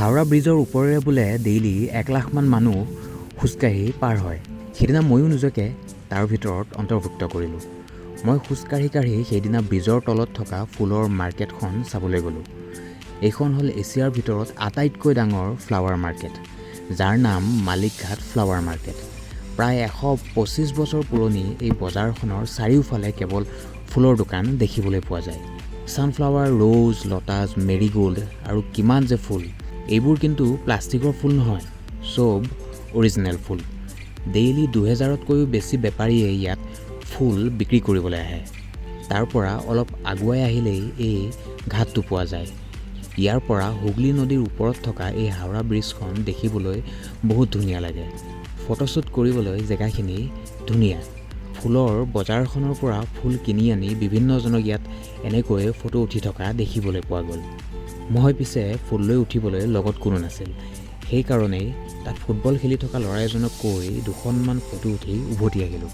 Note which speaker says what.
Speaker 1: হাওৰা ব্ৰিজৰ ওপৰেৰে বোলে ডেইলি 1 লাখমান মানুহ খোজকাঢ়ি পাৰ হয়। সেইদিনা ময়ো নিজকে তাৰ ভিতৰত অন্তৰ্ভুক্ত কৰিলোঁ। মই খোজকাঢ়ি সেইদিনা ব্ৰিজৰ তলত থকা ফুলৰ মাৰ্কেটখন চাবলৈ গ'লোঁ। এইখন হ'ল এছিয়াৰ ভিতৰত আটাইতকৈ ডাঙৰ ফ্লাৱাৰ মাৰ্কেট, যাৰ নাম মালিকঘাট ফ্লাৱাৰ মাৰ্কেট। প্ৰায় 125 বছৰ পুৰণি এই বজাৰখনৰ চাৰিওফালে কেৱল ফুলৰ দোকান দেখিবলৈ পোৱা যায়। ছানফ্লাৱাৰ, ৰ'জ, লটাছ, মেৰিগোল্ড আৰু কিমান যে ফুল। এইবোৰ কিন্তু প্লাষ্টিকৰ ফুল নহয়, চব অৰিজিনেল ফুল। ডেইলি 2000তকৈও বেছি বেপাৰীয়ে ইয়াত ফুল বিক্ৰী কৰিবলৈ আহে। তাৰ পৰা অলপ আগুৱাই আহিলেই এই ঘাটটো পোৱা যায়। ইয়াৰ পৰা হুগলী নদীৰ ওপৰত থকা এই হাওৰা ব্ৰিজখন দেখিবলৈ বহুত ধুনীয়া লাগে। ফটোশ্বুট কৰিবলৈ জেগাখিনি ধুনীয়া। ফুলৰ বজাৰখনৰ পৰা ফুল কিনি আনি বিভিন্নজনক ইয়াত এনেকৈ ফটো উঠি থকা দেখিবলৈ পোৱা গ'ল। মই পিছে ফুল লৈ উঠিবলৈ লগত কোনো নাছিল। সেইকাৰণেই তাত ফুটবল খেলি থকা ল'ৰা এজনক কৈ 2খনমান ফটো উঠি উভতি আহিলোঁ।